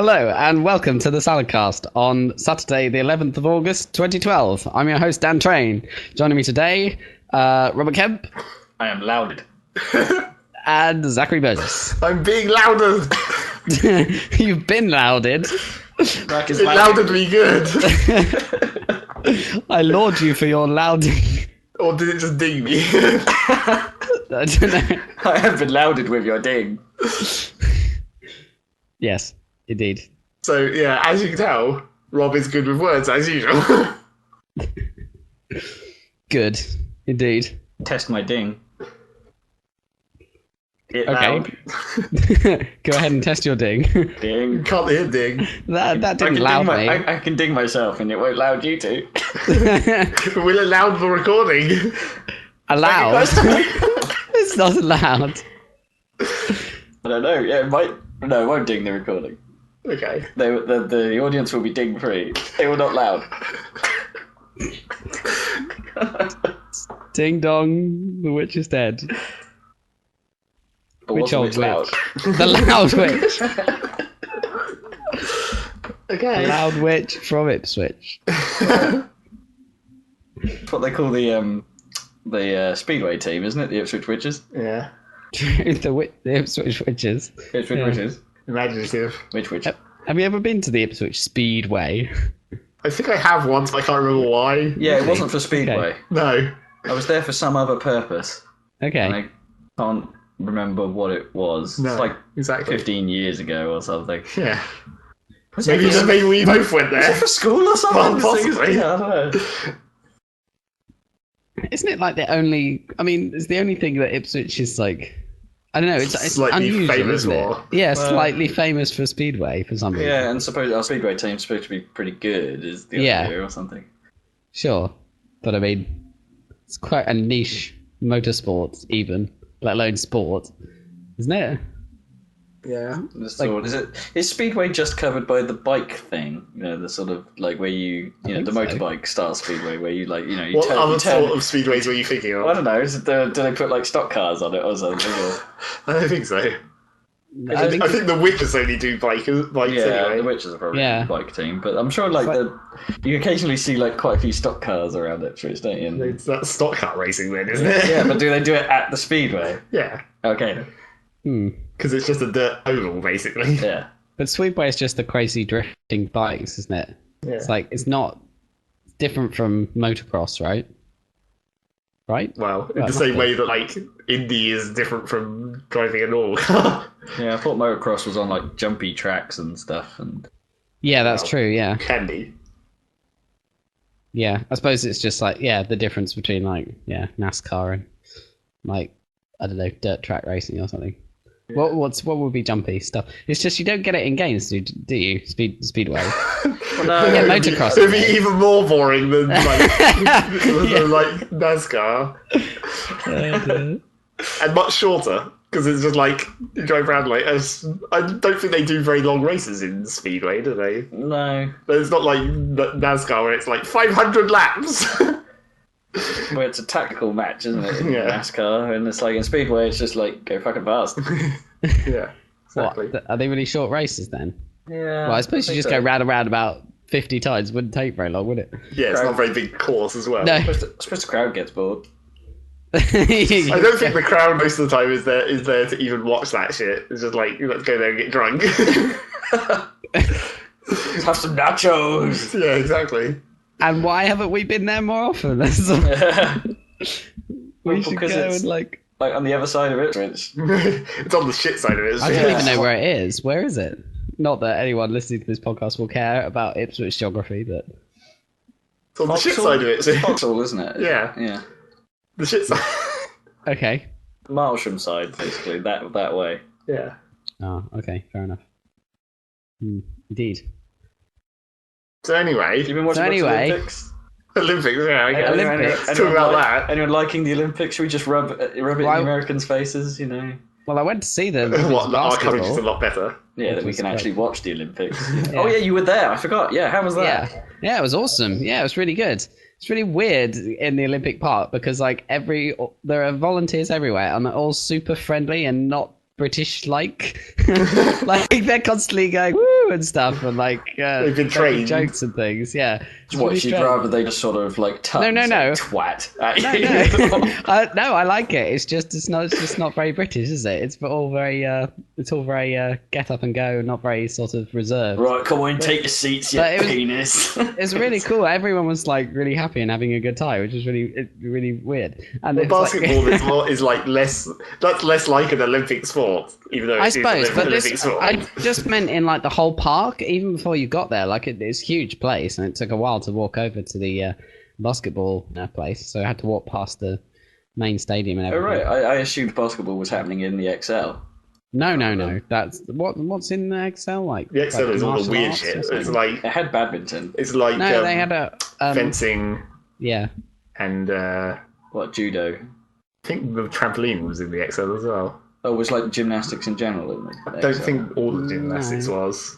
Hello and welcome to the SaladCast on Saturday, the 11th of August, 2012. I'm your host, Dan Train. Joining me today, Robert Kemp. I am louded. And Zachary Burgess. I'm being louded. You've been louded. It louded me good. I laud you for your louding. Or did it just ding me? I don't know. I have been louded with your ding. Yes, indeed. So, yeah, as you can tell, Rob is good with words, as usual. Good, indeed. Test my ding. Okay. Loud. Go ahead and test your ding. Ding. Can't hear ding. That didn't loud me. I can ding myself and it won't loud you two. Will it loud the recording? Allowed? It's not allowed. I don't know. Yeah, it might. No, it won't ding the recording. Okay. The audience will be ding free. They will not loud. Ding dong, the witch is dead. But Which wasn't old it loud? witch? The loud witch. Okay. Loud witch from Ipswich. That's what they call the Speedway team, isn't it? The Ipswich Witches. Yeah. the Ipswich witches. Ipswich Yeah. Witches. Imaginative. Which witch? Have you ever been to the Ipswich Speedway? I think I have once, but I can't remember why. Yeah, it wasn't for Speedway. Okay. No. I was there for some other purpose. And Okay. I can't remember what it was. No. It's like exactly. 15 years ago or something. Yeah. Was Maybe we both went Was it there. for school or something? Well, possibly. Yeah, I don't know. Isn't it like the only... I mean, it's the only thing that Ipswich is like... I don't know, it's Slightly unusual, famous isn't it? for. Yeah, Well- slightly famous for Speedway for some reason. Yeah, and suppose our Speedway team's supposed to be pretty good, is the Yeah. idea or something. Sure. But I mean, it's quite a niche motorsport even, let alone sport. Isn't it? Yeah. Is Speedway just covered by the bike thing? You know, the sort of like where the think so. motorbike style Speedway, where you like, you What turn. other sort of speedways were you thinking of? I don't know. Do they put like stock cars on it or something? Or... I don't think so. I think I think the Witches only do bikes Yeah, anyway. the Witches are probably Yeah. a bike team, but I'm sure like you occasionally see like quite a few stock cars around Ipswich, don't you? And- It's that stock car racing then, isn't it? yeah, but do they do it at the Speedway? Yeah. Okay. Because it's just a dirt oval, basically. Yeah. But Speedway is just the crazy drifting bikes, isn't it? Yeah. It's like, it's not different from motocross, right? Right? Well, in Right, the same okay. way that, like, Indy is different from driving a normal car. Yeah, I thought motocross was on like jumpy tracks and stuff, and Yeah, that's true, yeah. Can be. Yeah, I suppose it's just like, yeah, the difference between like, yeah, NASCAR and like, I don't know, dirt track racing or something. What would be jumpy stuff? It's just you don't get it in games, do you? Speedway. well, no, Yeah, motocross. It'd be even more boring than, like, than, like NASCAR. And much shorter. Because it's just like, you drive around like, I don't think they do very long races in Speedway, do they? no. But it's not like NASCAR where it's like 500 laps. Well, it's a tactical match, isn't it? In Yeah. NASCAR, and it's like in Speedway, it's just like go fucking fast. Yeah, exactly. What? Are they really short races then? Yeah. Well, I suppose you just go round and round about 50 times. Wouldn't take very long, would it? Yeah, it's not a very big course as well. No. I suppose the crowd gets bored. I don't think the crowd most of the time is there to even watch that shit. It's just like, let's go there and get drunk. Have some nachos. Yeah, exactly. And why haven't we been there more often? That's all. We should because go it's- and like... Like on the other side of Ipswich. It's on the shit side of it. I don't even know where it is. Where is it? Not that anyone listening to this podcast will care about Ipswich geography, but... It's on the shit side of it. It's Vauxhall, isn't it? Yeah. Yeah. The shit side. Okay. Marlsham side, basically, that way. Yeah. Oh, okay. Fair enough. Indeed. So anyway, You've been watching So lots of anyway- Olympics? Olympics, yeah, I guess. Olympics. Let's talk about that. Anyone liking the Olympics? Should we just rub it in the Well, Americans' faces, you know? Well, I went to see the What, our coverage is a basketball. lot better. Yeah, that we was can great. actually watch the Olympics. Yeah. Oh yeah, you were there. I forgot. Yeah, how was that? Yeah, it was awesome. Yeah, it was really good. It's really weird in the Olympic Park because like there are volunteers everywhere and they're all super friendly and not British like. Like they're constantly going, woo, through and stuff, and like They've been making trained. jokes and things. Yeah. It's What, really she'd strange. rather they just sort of like touch No. twat at No, you. no. No, I like it. It's just not very British, is it? It's all very get up and go, not very sort of reserved. Right, come on, take your seats, you But it was- penis. It's really cool. Everyone was like really happy and having a good time, which is really weird. And Well, it was basketball is like less. That's less like an Olympic sport, even though I it is suppose, an but Olympic this, sport. I just meant in like the whole park, even before you got there. Like it's a huge place, and it took a while to walk over to the basketball place, so I had to walk past the main stadium and Oh, everything. right. I assumed basketball was happening in the XL. No. That's what's in the XL like. The XL like is all the martial weird arts or shit. It's something? like It had badminton. No, they had a fencing yeah. and I What, judo? think the trampoline was in the XL as well. Oh, it was like gymnastics in general, isn't it? I don't think all the gymnastics was.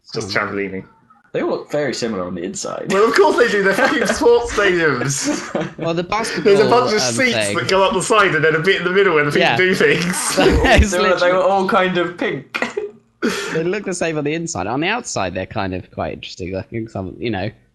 It's just trampolining. They all look very similar on the inside. Well, of course they do. They're fucking sports stadiums. Well, the basketball. There's a bunch of seats thing. that go up the side and then a bit in the middle where the people Yeah. do things. It's They were literally- all kind of pink. They look the same on the inside. On the outside, they're kind of quite interesting looking. Some,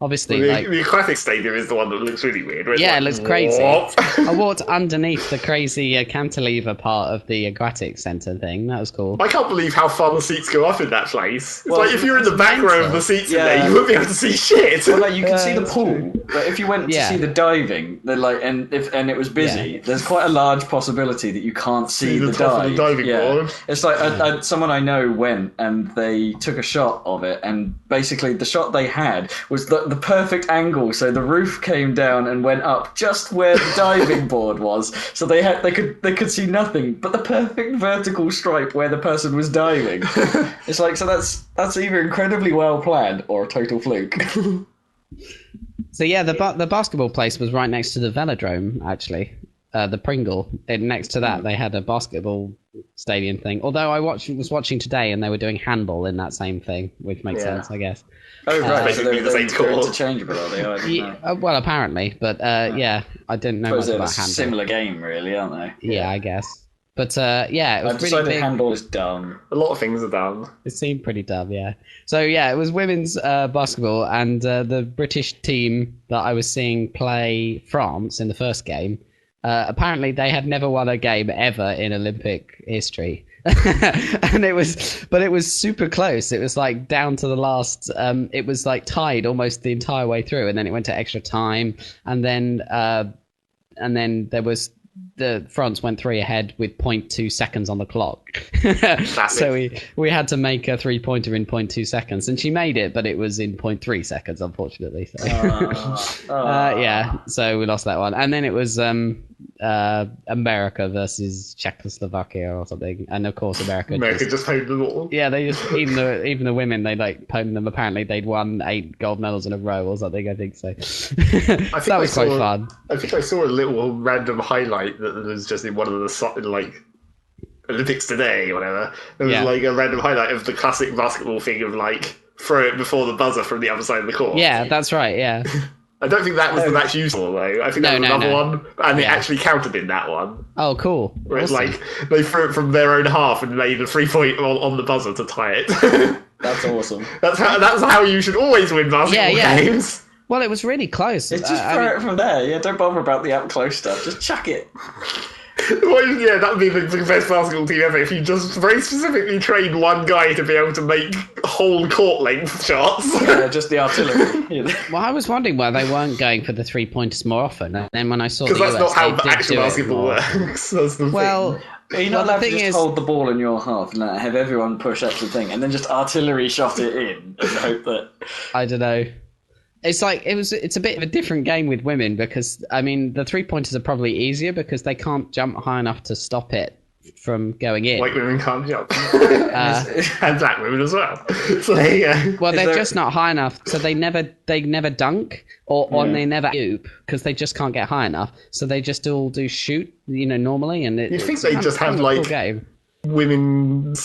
obviously, The, like the aquatic stadium is the one that looks really weird. where it's yeah, like, it looks crazy. "What?" I walked underneath the crazy cantilever part of the aquatic centre thing. That was cool. I can't believe how far the seats go up in that place. It's Well, like if you're in the it's back row of mental. the seats in Yeah. there, you wouldn't be able to see shit. Well, like you can see the That's pool, but if you went to Yeah. see the diving, then like, and it was busy, there's quite a large possibility that you can't see the the top of dive. the diving board. It's like someone I know went and they took a shot of it, and basically the shot they had was the perfect angle, so the roof came down and went up just where the diving board was, so they could see nothing but the perfect vertical stripe where the person was diving. It's like, so that's either incredibly well planned or a total fluke. So yeah, the basketball place was right next to the velodrome. Actually, the Pringle. And next to that, they had a basketball stadium thing. Although I was watching today, and they were doing handball in that same thing, which makes Yeah. sense, I guess. Oh right, so Basically the same they're court. interchangeable, are they? I didn't know. Well, apparently, but yeah, I didn't know I much suppose they're a about handball. similar game, really, aren't they? Yeah, I guess. But yeah, it was I've really decided big. handball is dumb. A lot of things are done. It seemed pretty dumb, yeah. So yeah, it was women's basketball, and the British team that I was seeing play France in the first game. Apparently, they had never won a game ever in Olympic history, and it was super close. It was like down to the last. It was like tied almost the entire way through, and then it went to extra time, and then there was. The France went 3 ahead with 0.2 seconds on the clock. So we had to make a 3-pointer in 0.2 seconds, and she made it, but it was in 0.3 seconds, unfortunately. So. Yeah, so we lost that one. And then it was America versus Czechoslovakia or something, and of course America just played the ball. yeah, they just even the women, they like pwned them. Apparently they'd won 8 gold medals in a row or something. I think so. So that was quite fun. I think I saw a little random highlight that was just in one of the like Olympics today or whatever. There was like a random highlight of the classic basketball thing of like throw it before the buzzer from the other side of the court. Yeah, that's right. Yeah. I don't think that was the match you saw though. I think that was another one, and it actually counted in that one. Oh, cool. Where it's Awesome. like they threw it from their own half and made a 3-point on the buzzer to tie it. That's awesome. That's how you should always win basketball games. Well, it was really close. It's just throw it from there. Yeah, don't bother about the up close stuff. Just chuck it. Well, yeah, that would be the best basketball team ever if you just very specifically trained one guy to be able to make whole court length shots. Yeah, just the artillery. Yeah. Well, I was wondering why they weren't going for the 3-pointers more often. And then when I saw the Because that's US, not how they did actual do it basketball more. works. That's the Well, thing. You're not the allowed to thing just is, hold the ball in your half and have everyone push up to the thing and then just artillery shot it in and hope that... I don't know. It's like it's a bit of a different game with women because I mean the 3-pointers are probably easier because they can't jump high enough to stop it from going in. White women can't jump. And black women as well. So there you go. Well, they're there- just not high enough, so they never dunk or they never oop because they just can't get high enough. So they just all do shoot, normally, and You'd think it's they kind just of have a like cool game. women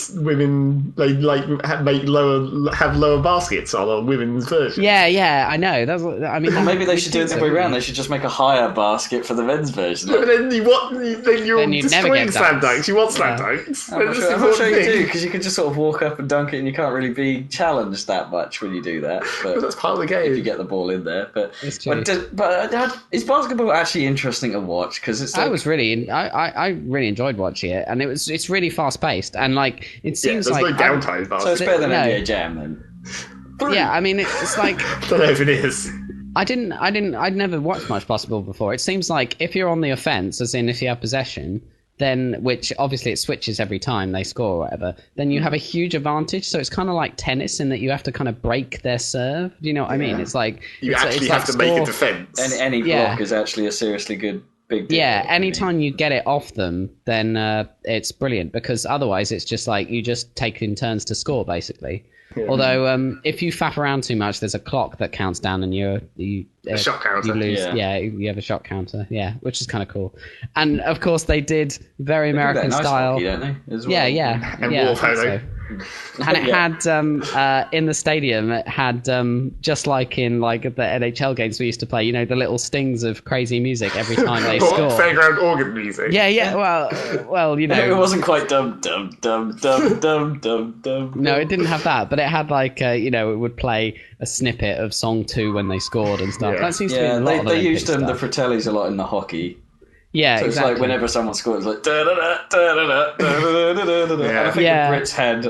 have lower baskets on a women's version. Yeah, I know. I mean, Maybe they should do it the other way around. They should just make a higher basket for the men's version. But then you're destroying slam dunks. You want slam dunks. I'm not sure you do, because you can just sort of walk up and dunk it, and you can't really be challenged that much when you do that. But that's part of the game. If you get the ball in there, but It's true. is basketball actually interesting to watch? Because it's like, I really enjoyed watching it, and it's really fast paced, and like it seems there's like no downtime. so it's better than No. NBA Jam then. yeah, I mean it's like I don't know if it is. I'd never watched much basketball before. It seems like if you're on the offense, as in if you have possession, then which obviously it switches every time they score or whatever, then you have a huge advantage. So it's kind of like tennis in that you have to kind of break their serve. Do you know what I mean? It's like You it's actually like have to make a score- defense. And any block is actually a seriously good big deal. Yeah, anytime you get it off them, then it's brilliant, because otherwise it's just like you just take in turns to score, basically. Yeah. Although if you faff around too much, there's a clock that counts down and you a shot counter. You lose. Yeah. You have a shot counter. Yeah, which is kind of cool. And of course they did very They do American that in ice style. hockey, don't they? As well. Yeah. And yeah, war I think polo. so. And it had in the stadium. It had just like in like the NHL games we used to play. You know, the little stings of crazy music every time they score. Fairground organ music. Yeah. Well, you know, It wasn't quite dum dum dum dum dum dum dum. no, it didn't have that, but it had like it would play a snippet of song 2 when they scored and stuff. Yeah. That seems to be a lot of they Olympic used the stuff. Fratellis a lot in the hockey. Yeah, So it's exactly. like whenever someone scores, like da da da da da da da da da. And I think Yeah. the Brits had.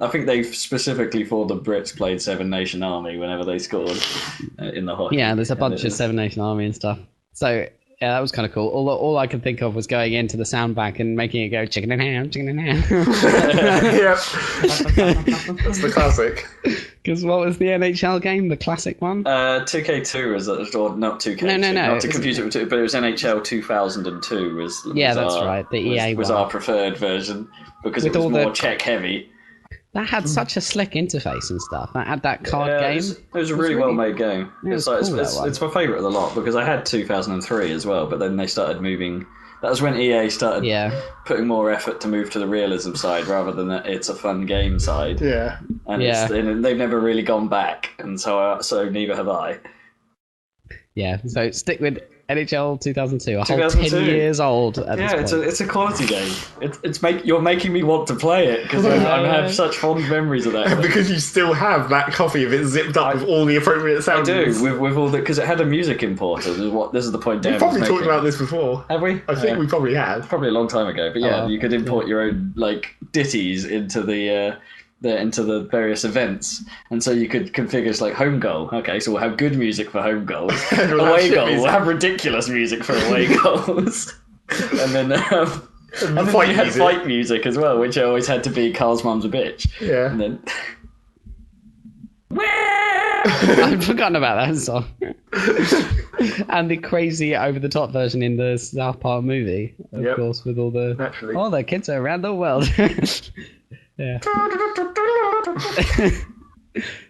I think they specifically for the Brits played Seven Nation Army whenever they scored in the hockey. Yeah, there's a bunch of Seven Nation Army and stuff. So yeah, that was kind of cool. All I could think of was going into the sound bank and making it go chicken and ham, chicken and ham. Yep. That's the classic. Because what was the NHL game? The classic one? 2K2 was or not 2K2. No, Not to confuse it with 2, but it was NHL 2002. Yeah, that's right. The EA was one. our preferred version because With it was all more the- check heavy. That had such a slick interface and stuff. That had that card Yeah, game. It was a really well made game. Yeah, It's it's like, cool, that one. it's my favourite of the lot because I had 2003 as well, but then they started moving. That was when EA started Yeah. putting more effort to move to the realism side rather than the it's a fun game side. Yeah. And Yeah. they've never really gone back, and so neither have I. Yeah, so stick with NHL 2002, a whole 2002. 10 years old at Yeah, this it's a quality game. You're making me want to play it because I have such fond memories of that. And because you still have that copy of it zipped up with all the appropriate I sounds. do with all the because it had a music importer. This is the point. Dan We've probably was talked making. about this before. Have we? I think we probably had. Probably a long time ago, but yeah, Oh, you could import your own like ditties into the various events, and so you could configure like home goal. Okay, so we'll have good music for home goals. And we'll have Away shit goal, music. we'll have ridiculous music for away goals, and then and then fight you had music. fight music as well, which always had to be Carl's mum's a bitch. Yeah. And then I'd forgotten about that song. And the crazy over-the-top version in the South Park movie, of Yep. course, with all the Naturally. all the kids around the world. Yeah.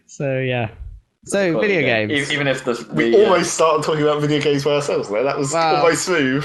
So yeah. So video games. even if We almost started talking about video games by ourselves there. That was Wow. almost smooth.